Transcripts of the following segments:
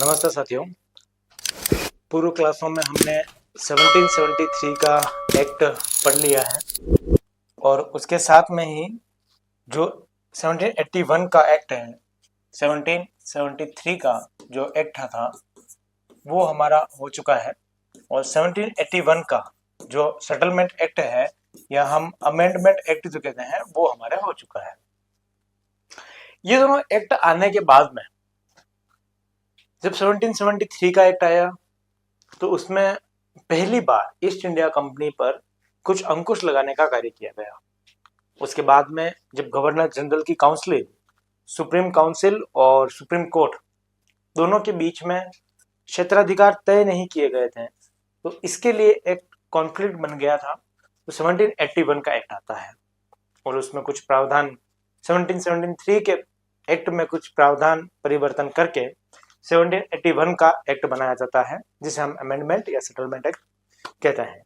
नमस्ते साथियों। पूर्व क्लासों में हमने 1773 का एक्ट पढ़ लिया है और उसके साथ में ही जो 1781 का एक्ट है, 1773 का जो एक्ट था वो हमारा हो चुका है और 1781 का जो सेटलमेंट एक्ट है या हम अमेंडमेंट एक्ट जो कहते हैं वो हमारे हो चुका है। ये दोनों एक्ट आने के बाद में जब 1773 का एक्ट आया तो उसमें पहली बार ईस्ट इंडिया कंपनी पर कुछ अंकुश लगाने का कार्य किया गया। उसके बाद में जब गवर्नर जनरल की काउंसिल, सुप्रीम काउंसिल और सुप्रीम कोर्ट दोनों के बीच में क्षेत्राधिकार तय नहीं किए गए थे तो इसके लिए एक कॉन्फ्लिक्ट बन गया था। तो 1781 का एक्ट आता है और उसमें कुछ प्रावधान 1773 के एक्ट में कुछ प्रावधान परिवर्तन करके 1781 का एक्ट बनाया जाता है जिसे हम अमेंडमेंट या सेटलमेंट एक्ट कहते हैं।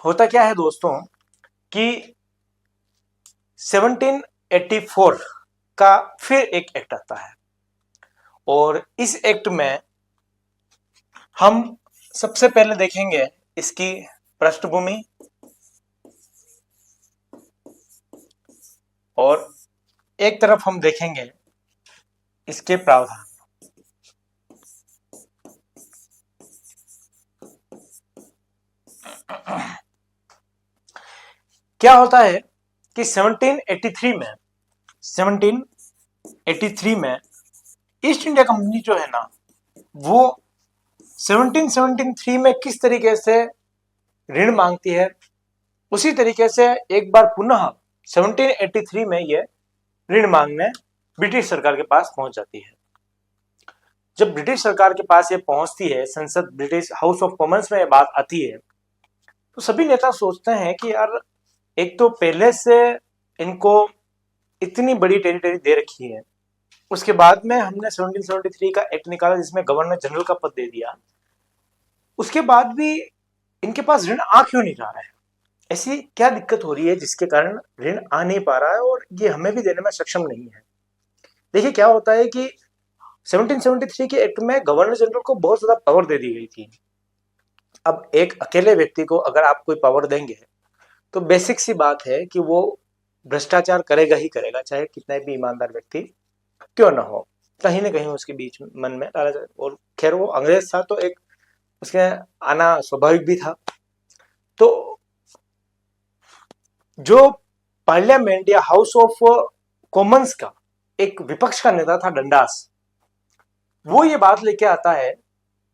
होता क्या है दोस्तों कि 1784 का फिर एक एक्ट आता है और इस एक्ट में हम सबसे पहले देखेंगे इसकी पृष्ठभूमि और एक तरफ हम देखेंगे इसके प्रावधान। क्या होता है कि 1783 में ईस्ट इंडिया कंपनी जो है ना वो 1773 में किस तरीके से ऋण मांगती है उसी तरीके से एक बार पुनः 1783 में ये ऋण मांगने ब्रिटिश सरकार के पास पहुंच जाती है। जब ब्रिटिश सरकार के पास ये पहुंचती है, संसद ब्रिटिश हाउस ऑफ कॉमन्स में ये बात आती है तो सभी नेता सोचते हैं कि यार एक तो पहले से इनको इतनी बड़ी टेरिटरी दे रखी है, उसके बाद में हमने 1773 का एक्ट निकाला जिसमें गवर्नर जनरल का पद दे दिया, उसके बाद भी इनके पास ऋण आ क्यों नहीं रहा है, ऐसी क्या दिक्कत हो रही है जिसके कारण ऋण आ नहीं पा रहा है और ये हमें भी देने में सक्षम नहीं है। देखिए क्या होता है कि 1773 के एक्ट में गवर्नर जनरल को बहुत ज्यादा पावर दे दी गई थी। अब एक अकेले व्यक्ति को अगर आप कोई पावर देंगे तो बेसिक सी बात है कि वो भ्रष्टाचार करेगा ही करेगा, चाहे कितना भी ईमानदार व्यक्ति क्यों ना हो, कहीं ना कहीं उसके बीच मन में लालच। और खैर वो अंग्रेज था तो एक उसके आना स्वाभाविक भी था। तो जो पार्लियामेंट या हाउस ऑफ कॉमन्स का एक विपक्ष का नेता था डंडास, वो ये बात लेके आता है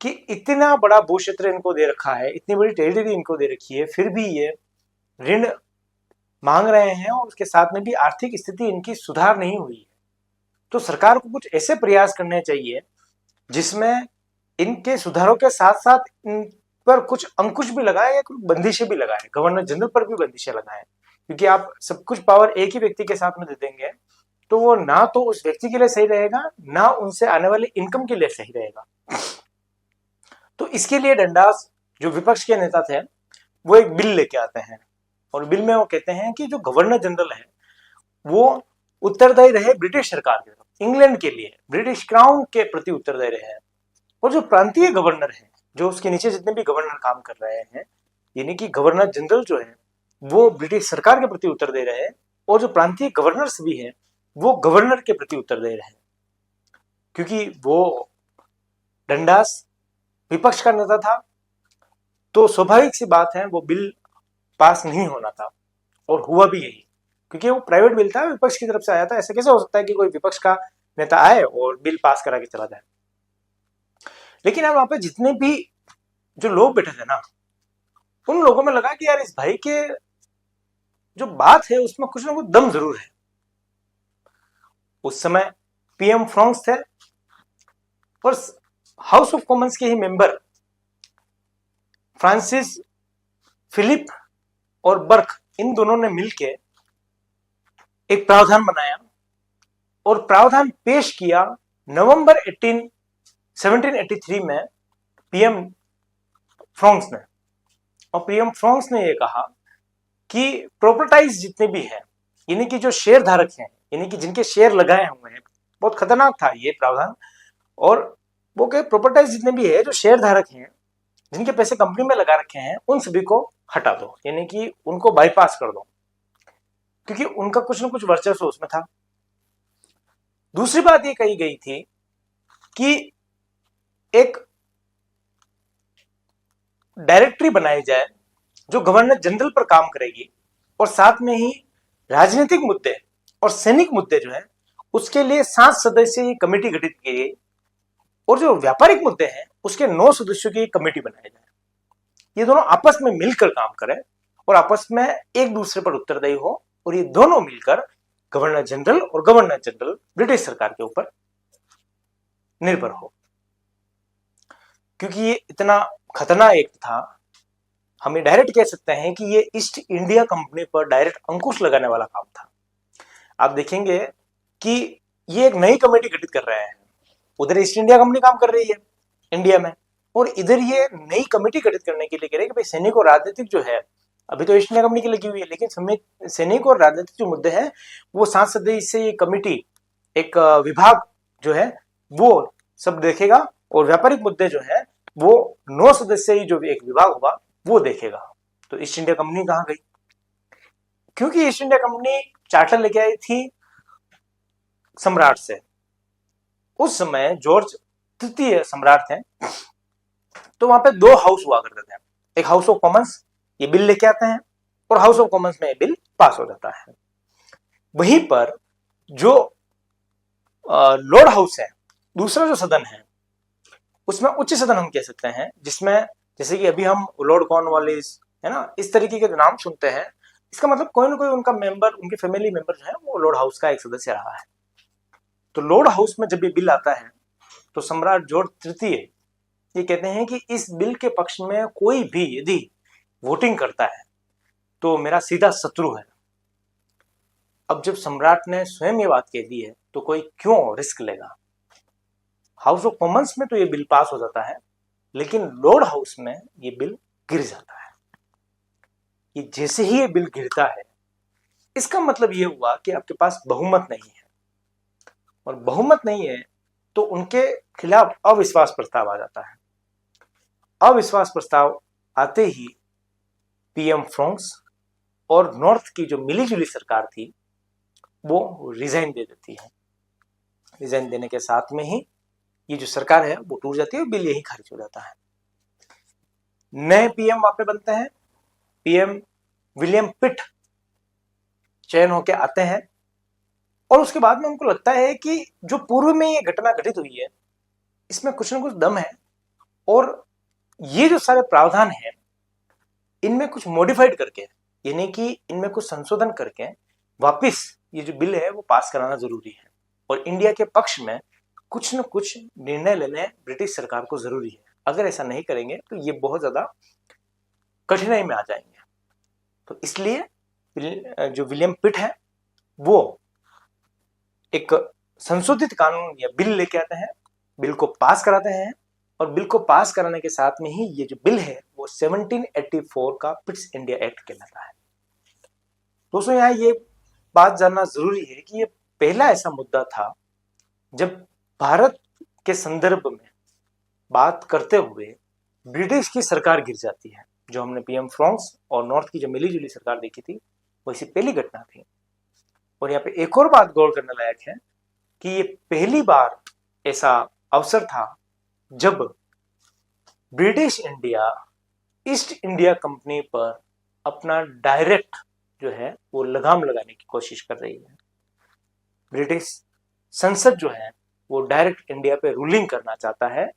कि इतना बड़ा भू क्षेत्र इनको दे रखा है, इतनी बड़ी टेरिटरी इनको दे रखी है, फिर भी ये ऋण मांग रहे हैं और उसके साथ में भी आर्थिक स्थिति इनकी सुधार नहीं हुई है। तो सरकार को कुछ ऐसे प्रयास करने चाहिए जिसमें इनके सुधारों के साथ साथ इन पर कुछ अंकुश भी लगाए या कुछ बंदिशें भी लगाए, गवर्नर जनरल पर भी बंदिशें लगाए। क्योंकि आप सब कुछ पावर एक ही व्यक्ति के साथ में दे देंगे तो वो ना तो उस व्यक्ति के लिए सही रहेगा ना उनसे आने वाली इनकम के लिए सही रहेगा। तो इसके लिए डंडास जो विपक्ष के नेता थे वो एक बिल लेके आते हैं और बिल में वो कहते हैं कि जो गवर्नर जनरल है वो उत्तरदायी रहे ब्रिटिश सरकार के, इंग्लैंड के लिए ब्रिटिश क्राउन के प्रति उत्तरदायी रहे, और जो प्रांतीय गवर्नर है, जो उसके नीचे जितने भी गवर्नर काम कर रहे हैं, यानी कि गवर्नर जनरल जो है वो ब्रिटिश सरकार के प्रति उत्तरदायी रहे और जो प्रांतीय गवर्नर्स भी हैं वो गवर्नर के प्रति उत्तरदायी रहे। क्योंकि वो डंडास विपक्ष का नेता था तो स्वाभाविक सी बात है वो बिल पास नहीं होना था और हुआ भी यही, क्योंकि वो प्राइवेट बिल था, विपक्ष की तरफ से आया था। ऐसा कैसे हो सकता है कि कोई विपक्ष का नेता आए और बिल पास करा के चला जाए। लेकिन अब वहां पे जितने भी जो लोग बैठे थे ना उन लोगों में लगा कि यार इस भाई के जो बात है उसमें कुछ ना कुछ दम जरूर है। उस समय पीएम फ्रांस थे और हाउस ऑफ कॉमन्स के ही मेंबर फ्रांसिस फिलिप और बर्क, इन दोनों ने मिलकर एक प्रावधान बनाया और प्रावधान पेश किया नवंबर 1783 में पीएम फ्रांस ने। और पीएम फ्रांस ने यह कहा कि प्रॉपर्टाइज जितने भी हैं, यानी कि जो शेयर धारक हैं, यानी कि जिनके शेयर लगाए हुए हैं, बहुत खतरनाक था ये प्रावधान, और वो के प्रॉपर्टाइज जितने भी है, जो शेयर धारक हैं, जिनके पैसे कंपनी में लगा रखे हैं, उन सभी को हटा दो, यानी कि उनको बाईपास कर दो, क्योंकि उनका कुछ ना कुछ वर्चस्व उसमें था। दूसरी बात ये कही गई थी कि एक डायरेक्टरी बनाई जाए जो गवर्नर जनरल पर काम करेगी, और साथ में ही राजनीतिक मुद्दे और सैनिक मुद्दे जो है उसके लिए 7 सदस्यीय कमेटी गठित की गई, और जो व्यापारिक मुद्दे हैं उसके 9 सदस्यों की कमेटी बनाई जाए। ये दोनों आपस में मिलकर काम करें और आपस में एक दूसरे पर उत्तरदायी हो, और ये दोनों मिलकर गवर्नर जनरल और गवर्नर जनरल ब्रिटिश सरकार के ऊपर निर्भर हो। क्योंकि ये इतना खतरनाक एक्ट था, हम डायरेक्ट कह सकते हैं कि ये ईस्ट इंडिया कंपनी पर डायरेक्ट अंकुश लगाने वाला काम था। आप देखेंगे कि ये एक नई कमेटी गठित कर रहे हैं, उधर ईस्ट इंडिया कंपनी काम कर रही है इंडिया में, और इधर ये नई कमेटी गठित करने के लिए कह रहे हैं कि भाई सैनिक और राजनीतिक जो है, अभी तो ईस्ट इंडिया कंपनी की लगी हुई है, लेकिन सैनिक और राजनीतिक जो मुद्दे हैं वो 7 सदस्यीय कमेटी, एक विभाग जो है वो सब देखेगा, और व्यापारिक मुद्दे जो है वो 9 सदस्यीय जो एक विभाग होगा वो देखेगा। तो ईस्ट इंडिया कंपनी कहां गई? क्योंकि ईस्ट इंडिया कंपनी चार्टर लेके आई थी सम्राट से। उस समय जॉर्ज तृतीय सम्राट थे, तो वहां पे 2 हाउस हुआ करते थे, एक हाउस ऑफ कॉमन्स, ये बिल लेके आते हैं, और हाउस ऑफ कॉमन्स में ये बिल पास हो जाता है। वहीं पर जो लॉर्ड हाउस है, दूसरा जो सदन है, उसमें उच्च सदन हम कह सकते हैं, जिसमें जैसे कि अभी हम लॉर्ड कॉर्नवालिस है ना, इस तरीके के नाम सुनते हैं, इसका मतलब कोई ना कोई उनका मेंबर, उनके फैमिली मेंबर जो है वो लॉर्ड हाउस का एक सदस्य रहा है। तो लॉर्ड हाउस में जब ये बिल आता है तो सम्राट जॉर्ज तृतीय ये कहते हैं कि इस बिल के पक्ष में कोई भी यदि वोटिंग करता है तो मेरा सीधा शत्रु है। अब जब सम्राट ने स्वयं ये बात कह दी है तो कोई क्यों रिस्क लेगा? हाउस ऑफ कॉमन्स में तो ये बिल पास हो जाता है, लेकिन लॉर्ड हाउस में ये बिल गिर जाता है। ये जैसे ही ये बिल गिरता है, इसका मतलब ये हुआ कि आपके पास बहुमत नहीं है, और बहुमत नहीं है तो उनके खिलाफ अविश्वास प्रस्ताव आ जाता है। अविश्वास प्रस्ताव आते ही पीएम फ्रांस और नॉर्थ की जो मिलीजुली सरकार थी वो रिजाइन दे देती है। रिजाइन देने के साथ में ही ये जो सरकार है वो टूट जाती है और बिल यही खारिज हो जाता है। नए पीएम वहां पे बनते हैं, पीएम विलियम पिट चयन होके आते हैं, और उसके बाद में उनको लगता है कि जो पूर्व में ये घटना घटित हुई है इसमें कुछ ना कुछ दम है, और ये जो सारे प्रावधान हैं इनमें कुछ मॉडिफाइड करके, यानी कि इनमें कुछ संशोधन करके वापस ये जो बिल है वो पास कराना जरूरी है, और इंडिया के पक्ष में कुछ न कुछ निर्णय लेने ब्रिटिश सरकार को जरूरी है। अगर ऐसा नहीं करेंगे तो ये बहुत ज्यादा कठिनाई में आ जाएंगे। तो इसलिए जो विलियम पिट है वो एक संशोधित कानून या बिल लेके आते हैं, बिल को पास कराते हैं, और बिल को पास कराने के साथ में ही ये जो बिल है वो 1784 का पिट्स इंडिया एक्ट कहलाता है। दोस्तों यहाँ ये बात जानना जरूरी है कि ये पहला ऐसा मुद्दा था जब भारत के संदर्भ में बात करते हुए ब्रिटिश की सरकार गिर जाती है। जो हमने पीएम फ्रांस और नॉर्थ की जो मिलीजुली सरकार देखी थी वो ऐसी पहली घटना थी। और यहाँ पे एक और बात गौर करने लायक है कि ये पहली बार ऐसा अवसर था जब British India east India company पर अपना डायरेक्ट जो है वो लगाम लगाने की कोशिश कर रही है। ब्रिटिश संसद जो है वो डायरेक्ट इंडिया पे रूलिंग करना चाहता है,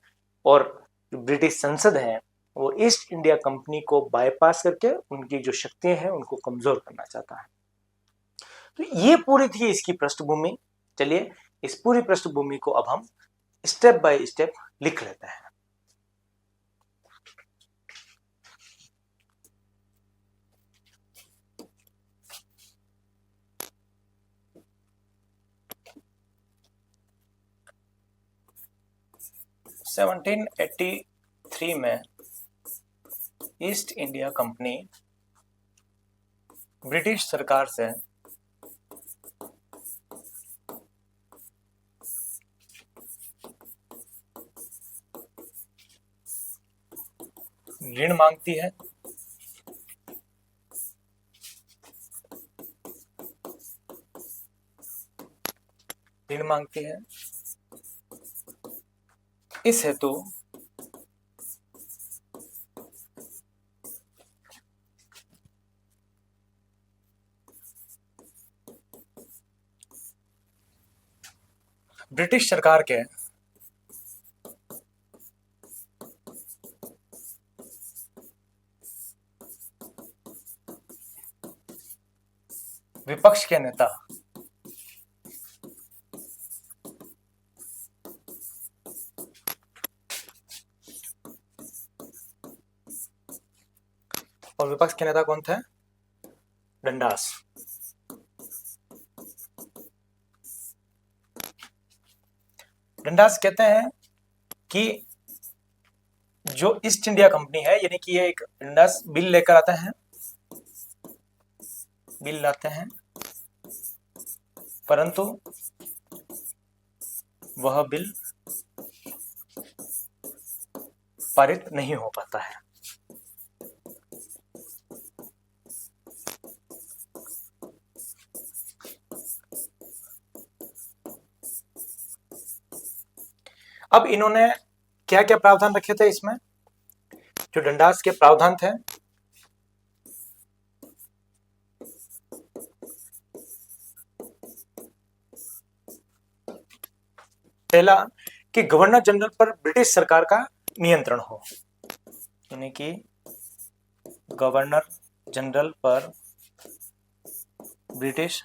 और जो ब्रिटिश संसद है वो ईस्ट इंडिया कंपनी को बाईपास करके उनकी जो शक्तियां हैं उनको कमजोर करना चाहता है। तो ये पूरी थी इसकी पृष्ठभूमि। चलिए इस पूरी पृष्ठभूमि को अब हम स्टेप बाय स्टेप लिख लेते हैं। सेवनटीन 1883 में ईस्ट इंडिया कंपनी ब्रिटिश सरकार से ऋण मांगती है, ऋण मांगती है। इस हेतु ब्रिटिश सरकार के विपक्ष के नेता और विपक्ष के नेता कौन थे? डंडास। डंडास कहते हैं कि जो ईस्ट इंडिया कंपनी है, यानी कि ये एक डंडास बिल लेकर आते हैं, बिल लाते हैं, परंतु वह बिल पारित नहीं हो पाता है। अब इन्होंने क्या क्या प्रावधान रखे थे इसमें? जो डंडास के प्रावधान थे, पहला कि गवर्नर जनरल पर ब्रिटिश सरकार का नियंत्रण हो, यानी कि गवर्नर जनरल पर ब्रिटिश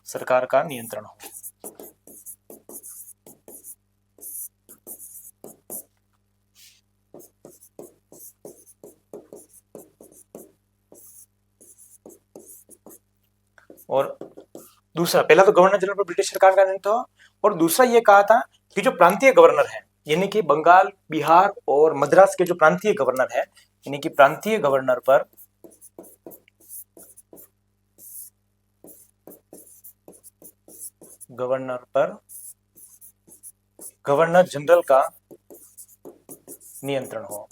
सरकार का नियंत्रण हो। और दूसरा, पहला तो गवर्नर जनरल पर ब्रिटिश सरकार का नियंत्रण हो, और दूसरा ये कहा था कि जो प्रांतीय गवर्नर है, यानी कि बंगाल, बिहार और मद्रास के जो प्रांतीय गवर्नर है, यानी कि प्रांतीय गवर्नर पर गवर्नर जनरल का नियंत्रण हो।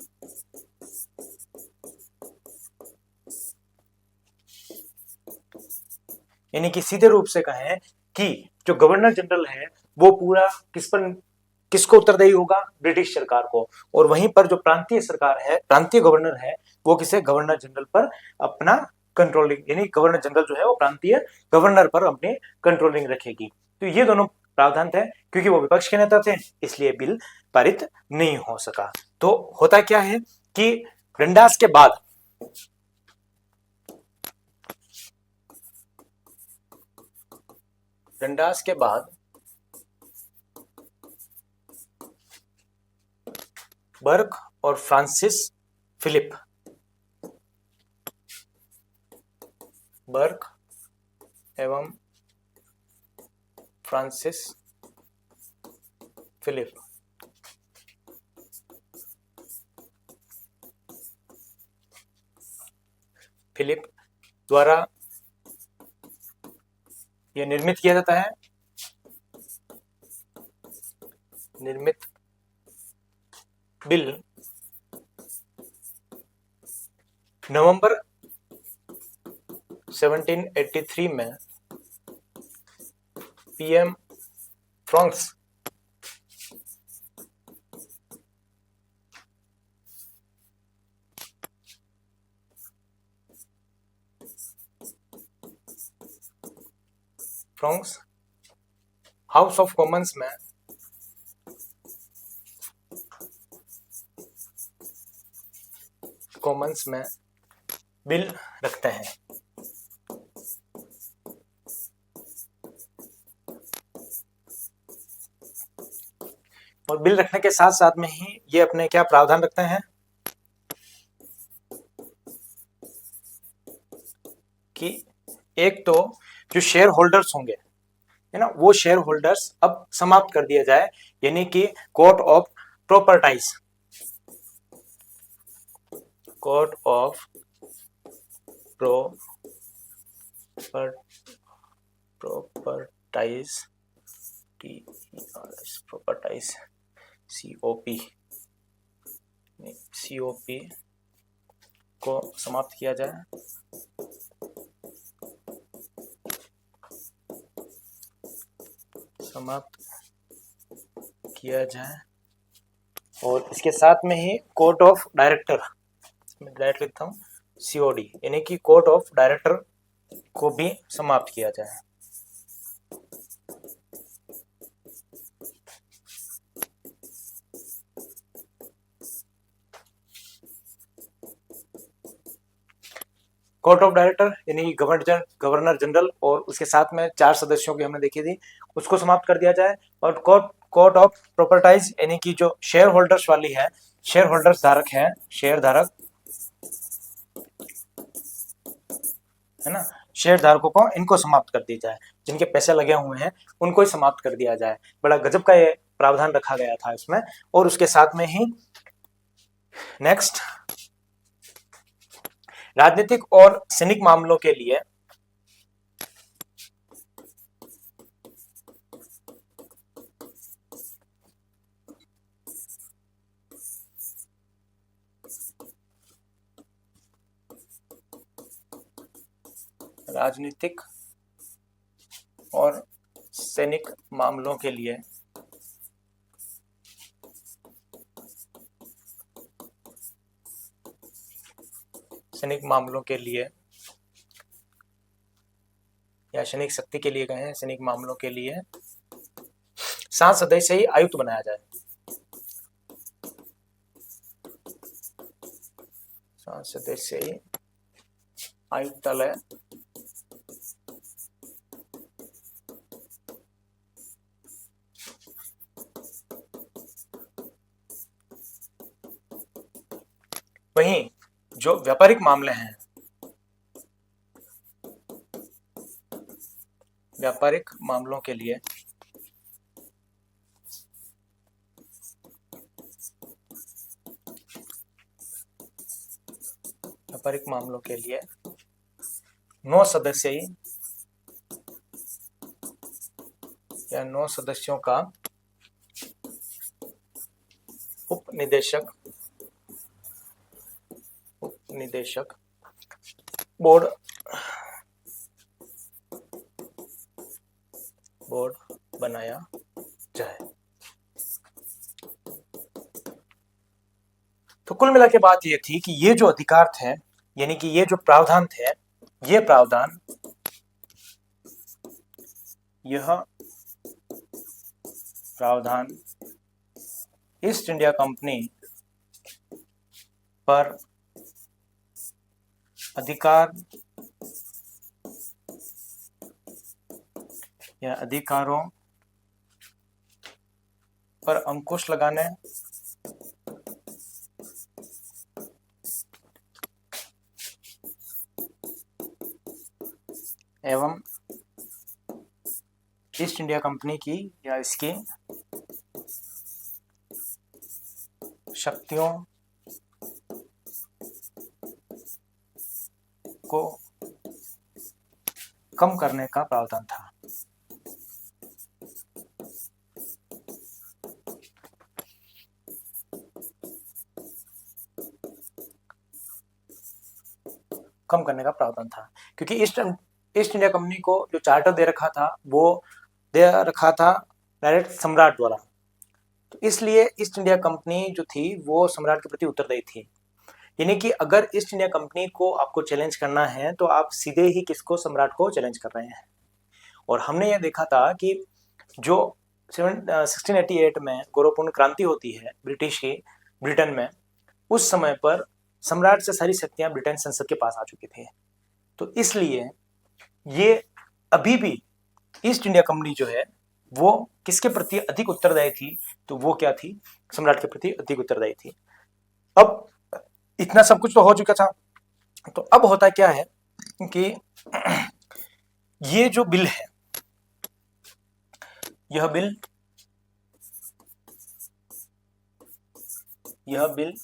यानी कि सीधे रूप से कहें कि जो गवर्नर जनरल है वो पूरा किसको उत्तरदायी होगा? ब्रिटिश सरकार को। और वहीं पर जो प्रांतीय सरकार है, प्रांतीय गवर्नर है, वो किसे? गवर्नर जनरल पर अपना कंट्रोलिंग, यानी गवर्नर जनरल जो है वो प्रांतीय गवर्नर पर अपने कंट्रोलिंग रखेगी। तो ये दोनों प्रावधान थे। क्योंकि वो विपक्ष के नेता थे, इसलिए बिल पारित नहीं हो सका। तो होता क्या है कि रंडास के बाद बर्क और फ्रांसिस फिलिप, बर्क एवं फ्रांसिस फिलिप द्वारा यह निर्मित किया जाता है। निर्मित बिल नवंबर 1783 में PM francs house of Commons में बिल रखते हैं। और बिल रखने के साथ साथ में ही ये अपने क्या प्रावधान रखते हैं कि एक तो जो शेयर होल्डर्स होंगे, है ना, वो शेयर होल्डर्स अब समाप्त कर दिया जाए, यानी कि कोर्ट ऑफ प्रॉपर्टाइज प्रॉपर्टाइज COP COP को समाप्त किया जाए। समाप्त किया जाए और इसके साथ में ही कोर्ट ऑफ डायरेक्टर, मैं डायरेक्ट लिखता हूँ COD, यानी कि कोर्ट ऑफ डायरेक्टर को भी समाप्त किया जाए। कोर्ट ऑफ डायरेक्टर यानी कि गवर्नर जनरल और उसके साथ में 4 सदस्यों की हमने देखी थी, उसको समाप्त कर दिया जाए। और कोर्ट ऑफ प्रॉपर्टाइज यानी कि जो शेयर होल्डर्स वाली है, शेयर होल्डर्स धारक है, शेयर धारक है ना, शेयर धारकों को इनको समाप्त कर दिया जाए, जिनके पैसे लगे हुए हैं उनको ही समाप्त कर दिया जाए। बड़ा गजब का ये प्रावधान रखा गया था इसमें। और उसके साथ में ही नेक्स्ट, राजनीतिक और सैनिक मामलों के लिए राजनीतिक और सैनिक मामलों के लिए या सैनिक शक्ति के लिए गए हैं, सैनिक मामलों के लिए 7 सदस्यीय आयुक्त बनाया जाए। 7 सदस्यीय आयुक्तालय वहीं जो व्यापारिक मामले हैं, व्यापारिक मामलों के लिए व्यापारिक मामलों के लिए 9 सदस्यीय या 9 सदस्यों का उपनिदेशक बोर्ड बनाया जाए। तो कुल मिला के बात ये थी कि ये जो अधिकार थे, यानी कि ये जो प्रावधान थे, ये प्रावधान ईस्ट इंडिया कंपनी पर अधिकार या अधिकारों पर अंकुश लगाने एवं ईस्ट इंडिया कंपनी की या इसकी शक्तियों को कम करने का प्रावधान था। कम करने का प्रावधान था क्योंकि ईस्ट इंडिया कंपनी को जो चार्टर दे रखा था वो दे रखा था डायरेक्ट सम्राट द्वारा, तो इसलिए ईस्ट इंडिया कंपनी जो थी वो सम्राट के प्रति उत्तरदायी थी। यानी कि अगर ईस्ट इंडिया कंपनी को आपको चैलेंज करना है तो आप सीधे ही किसको, सम्राट को चैलेंज कर रहे हैं। और हमने ये देखा था कि जो 1688 में गौरवपूर्ण क्रांति होती है ब्रिटेन में, उस समय पर सम्राट से सारी शक्तियां ब्रिटेन संसद के पास आ चुकी थी। तो इसलिए ये अभी भी ईस्ट इंडिया कंपनी जो है वो किसके प्रति अधिक उत्तरदायी थी, तो वो क्या थी, सम्राट के प्रति अधिक उत्तरदायी थी। अब इतना सब कुछ तो हो चुका था, तो अब होता क्या है कि ये जो बिल है, यह बिल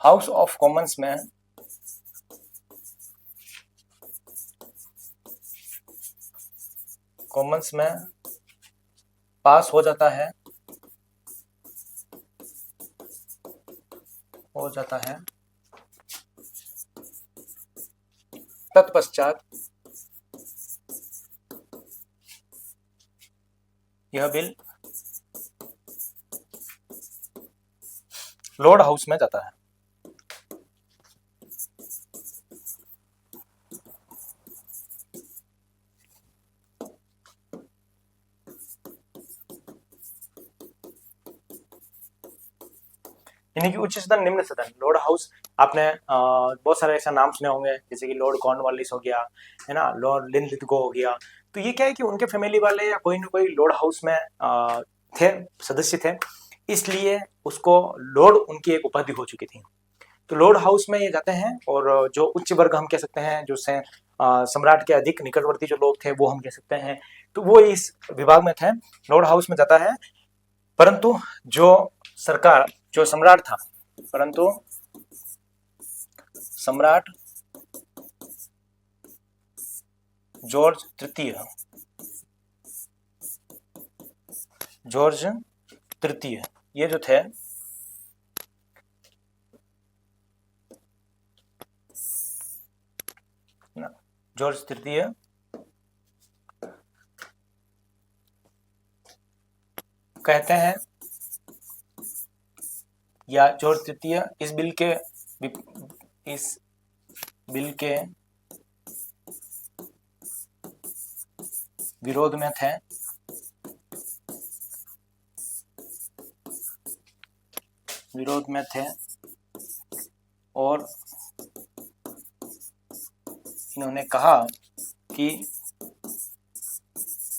हाउस ऑफ कॉमन्स में पास हो जाता है हो जाता है। तत्पश्चात यह बिल लोअर हाउस में जाता है। यानी कि उच्च सदन, निम्न सदन, लॉर्ड हाउस, आपने बहुत सारे ऐसा नाम सुने होंगे, जैसे कि लॉर्ड कॉर्नवालिस हो गया, है ना, लॉर्ड लिनलिथगो हो गया। तो ये क्या है कि उनके फैमिली वाले या कोई ना कोई लॉर्ड हाउस में थे, सदस्य थे, इसलिए उसको लॉर्ड उनकी एक उपाधि हो चुकी थी। तो लॉर्ड हाउस में ये जाते हैं, और जो उच्च वर्ग हम कह सकते हैं, जो से सम्राट के अधिक निकटवर्ती जो लोग थे वो हम कह सकते हैं, तो वो इस विभाग में थे, लॉर्ड हाउस में जाता है। परंतु जो सरकार, जो सम्राट था, परंतु सम्राट जॉर्ज तृतीय, जॉर्ज तृतीय ये जो थे, जॉर्ज तृतीय कहते हैं, या जॉर्ज तृतीय इस बिल के विरोध में थे, और इन्होंने कहा कि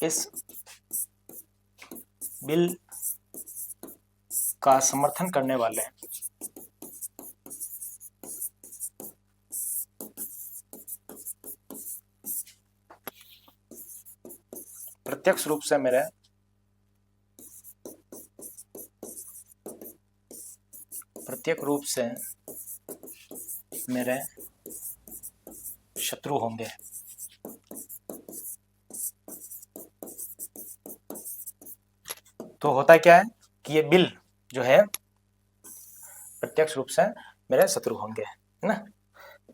इस बिल का समर्थन करने वाले प्रत्यक्ष रूप से मेरे शत्रु होंगे। तो होता क्या है कि ये बिल जो है प्रत्यक्ष रूप से मेरे शत्रु होंगे, है ना।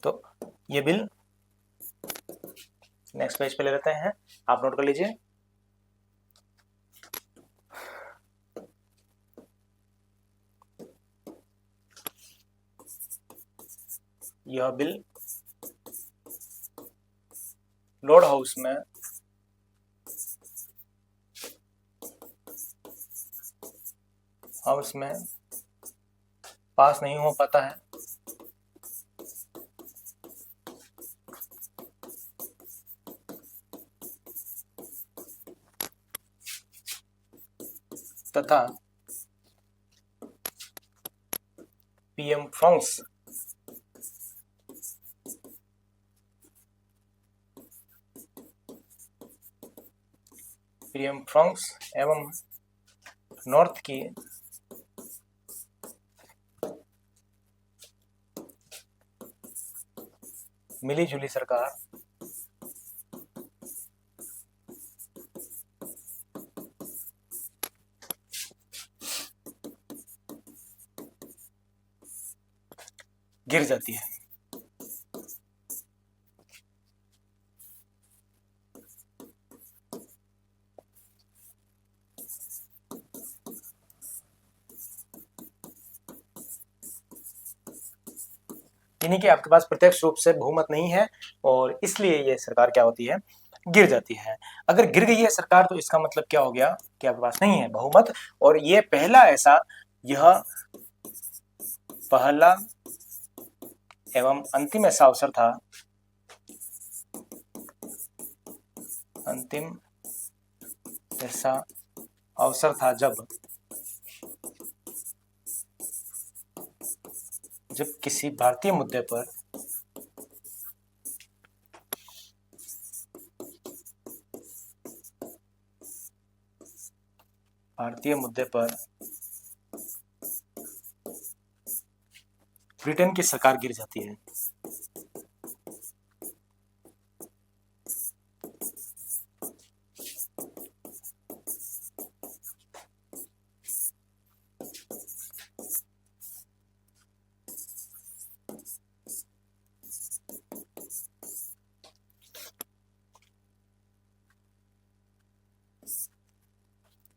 तो ये बिल नेक्स्ट पेज पे ले लेते हैं, आप नोट कर लीजिए। यह बिल लॉर्ड हाउस में पास नहीं हो पाता है, तथा पीएम फ्रांस एवं नॉर्थ की मिलीजुली सरकार गिर जाती है। यानी कि आपके पास प्रत्यक्ष रूप से बहुमत नहीं है, और इसलिए ये सरकार क्या होती है, गिर जाती है। अगर गिर गई है सरकार तो इसका मतलब क्या हो गया कि आपके पास नहीं है बहुमत, और ये यह पहला एवं अंतिम ऐसा अवसर था, जब किसी भारतीय मुद्दे पर ब्रिटेन की सरकार गिर जाती है।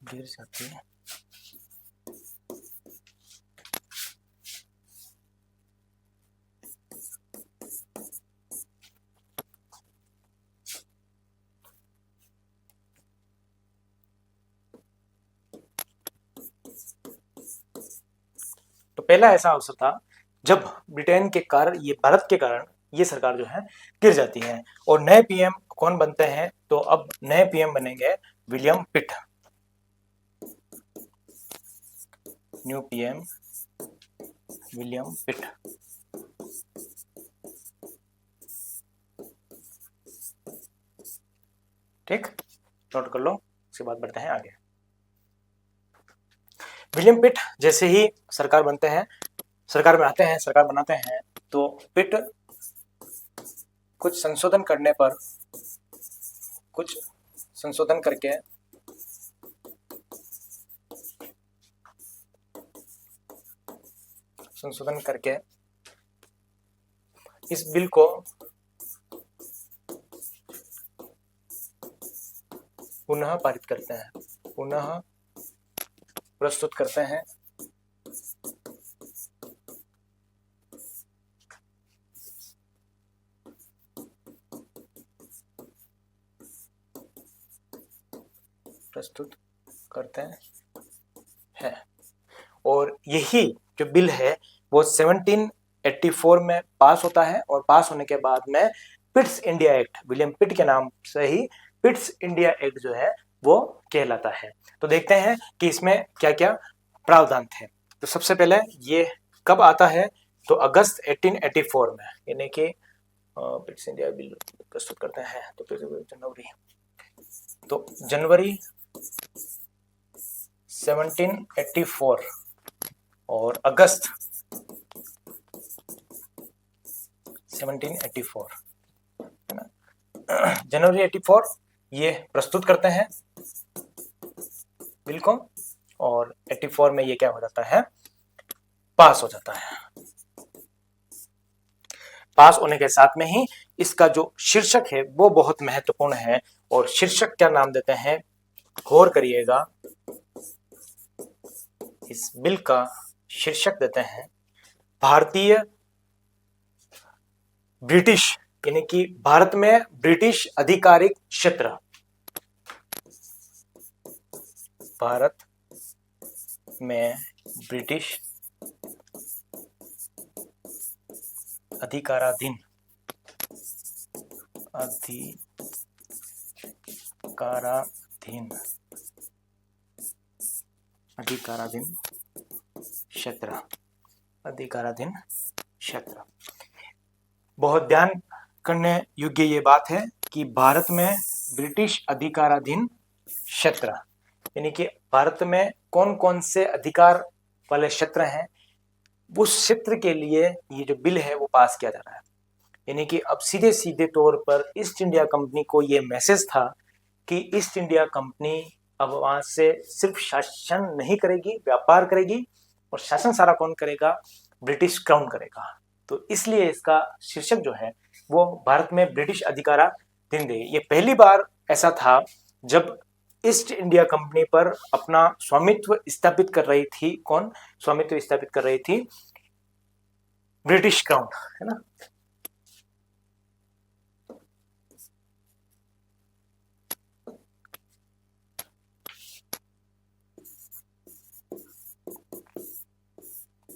गिर जाती है। तो पहला ऐसा अवसर था जब ब्रिटेन के कारण, ये भारत के कारण ये सरकार जो है गिर जाती है। और नए पीएम कौन बनते हैं? तो अब नए पीएम बनेंगे विलियम पिट। न्यू पीएम विलियम पिट। ठीक, नोट कर लो, उसके बाद बढ़ते हैं आगे। विलियम पिट जैसे ही सरकार बनते हैं, सरकार में आते हैं, सरकार बनाते हैं, तो पिट कुछ संशोधन करने पर, कुछ संशोधन करके इस बिल को पुनः पारित करते हैं, पुनः प्रस्तुत करते हैं। प्रस्तुत करते हैं। और यही जो बिल है वो 1784 में पास होता है। और पास होने के बाद में पिट्स इंडिया एक्ट, विलियम पिट के नाम से ही पिट्स इंडिया एक्ट जो है वो कहलाता है। तो देखते हैं कि इसमें क्या क्या प्रावधान थे। तो सबसे पहले ये कब आता है? तो अगस्त 1884 में, यानी कि पिट्स इंडिया बिल प्रस्तुत करते हैं तो फिर जनवरी, तो जनवरी 1784 और अगस्त 1784, है ना, जनवरी 84 ये प्रस्तुत करते हैं बिल को। और 84 में ये क्या हो जाता है? पास हो जाता है। पास होने के साथ में ही इसका जो शीर्षक है वो बहुत महत्वपूर्ण है। और शीर्षक क्या नाम देते हैं? गौर करिएगा, इस बिल का शीर्षक देते हैं भारतीय ब्रिटिश, यानी कि भारत में ब्रिटिश आधिकारिक क्षेत्र। भारत में ब्रिटिश अधिकाराधीन क्षेत्र। बहुत ध्यान करने योग्य ये बात है कि भारत में ब्रिटिश अधिकाराधीन क्षेत्र, यानी कि भारत में कौन कौन से अधिकार वाले क्षेत्र हैं, उस क्षेत्र के लिए ये जो बिल है वो पास किया जा रहा है। यानी कि अब सीधे सीधे तौर पर ईस्ट इंडिया कंपनी को ये मैसेज था कि ईस्ट इंडिया कंपनी अब वहां से सिर्फ शासन नहीं करेगी, व्यापार करेगी। और शासन सारा कौन करेगा? ब्रिटिश क्राउन करेगा। तो इसलिए इसका शीर्षक जो है वो भारत में ब्रिटिश अधिकाराधीन रही। ये पहली बार ऐसा था जब ईस्ट इंडिया कंपनी पर अपना स्वामित्व स्थापित कर रही थी। कौन स्वामित्व स्थापित कर रही थी? ब्रिटिश क्राउन, है ना।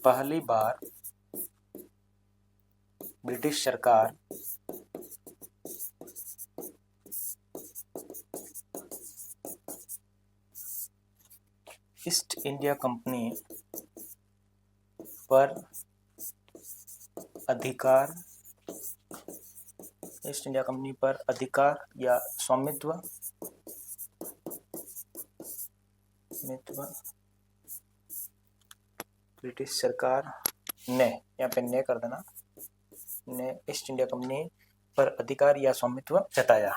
पहली बार ब्रिटिश सरकार ईस्ट इंडिया कंपनी पर अधिकार या स्वामित्व ब्रिटिश सरकार ने, यहाँ पे ने कर देना, ने ईस्ट इंडिया कंपनी पर अधिकार या स्वामित्व जताया।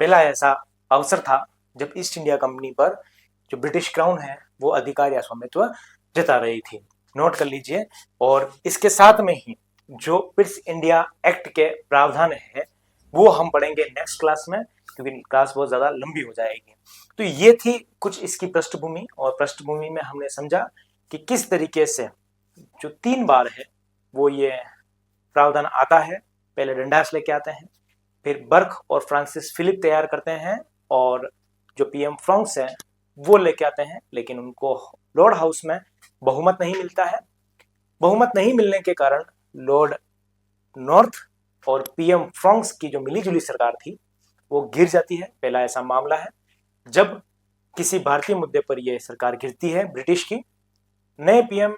पहला ऐसा अवसर था जब ईस्ट इंडिया कंपनी पर जो ब्रिटिश क्राउन है वो अधिकार या स्वामित्व जता रही थी। नोट कर लीजिए। और इसके साथ में ही जो पिट्स इंडिया एक्ट के प्रावधान है वो हम पढ़ेंगे नेक्स्ट क्लास में, क्योंकि क्लास बहुत ज्यादा लंबी हो जाएगी। तो ये थी कुछ इसकी पृष्ठभूमि, और पृष्ठभूमि में हमने समझा कि किस तरीके से जो 3 बार है वो ये प्रावधान आता है। पहले डंडास लेके आते हैं, फिर बर्क और फ्रांसिस फिलिप तैयार करते हैं, और जो पीएम फ्रांक्स हैं वो लेके आते हैं, लेकिन उनको लॉर्ड हाउस में बहुमत नहीं मिलता है। बहुमत नहीं मिलने के कारण लॉर्ड नॉर्थ और पीएम फ्रांक्स की जो मिलीजुली सरकार थी वो गिर जाती है। पहला ऐसा मामला है जब किसी भारतीय मुद्दे पर यह सरकार गिरती है ब्रिटिश की। नए पीएम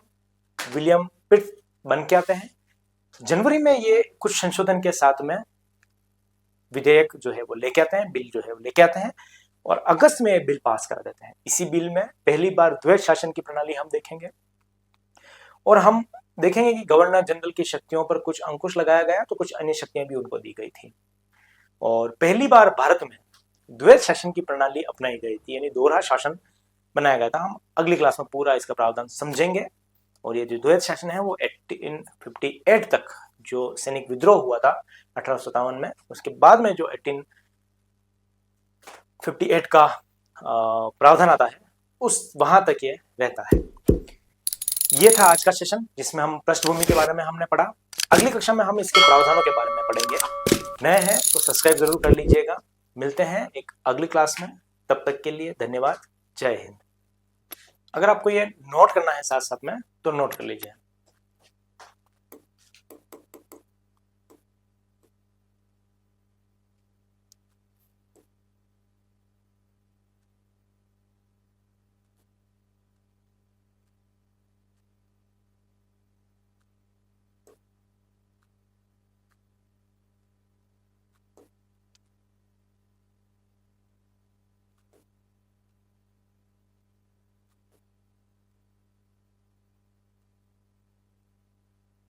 विलियम पिट बन के आते हैं। जनवरी में ये कुछ संशोधन के साथ में विधेयक जो है वो लेके आते हैं, बिल जो है वो लेके आते हैं, और अगस्त में बिल पास करा देते हैं। इसी बिल में पहली बार द्वैध शासन की प्रणाली हम देखेंगे, और हम देखेंगे कि गवर्नर जनरल की शक्तियों पर कुछ अंकुश लगाया गया, तो कुछ अन्य शक्तियां भी उनको दी गई थी। और पहली बार भारत में द्वैध शासन की प्रणाली अपनाई गई थी, यानी दोहरा शासन बनाया गया था। हम अगली क्लास में पूरा इसका प्रावधान समझेंगे। और ये जो द्वैध शासन है वो 1858 तक जो सैनिक विद्रोह हुआ था 1857 में, उसके बाद में जो 1858 का प्रावधान आता है उस वहां तक ये रहता है। ये था आज का सेशन जिसमें हम पृष्ठभूमि के बारे में हमने पढ़ा। अगली कक्षा में हम इसके प्रावधानों के बारे में पढ़ेंगे। नए हैं तो सब्सक्राइब जरूर कर लीजिएगा। मिलते हैं एक अगली क्लास में, तब तक के लिए धन्यवाद। जय हिंद। अगर आपको ये नोट करना है साथ साथ में तो नोट कर लीजिए।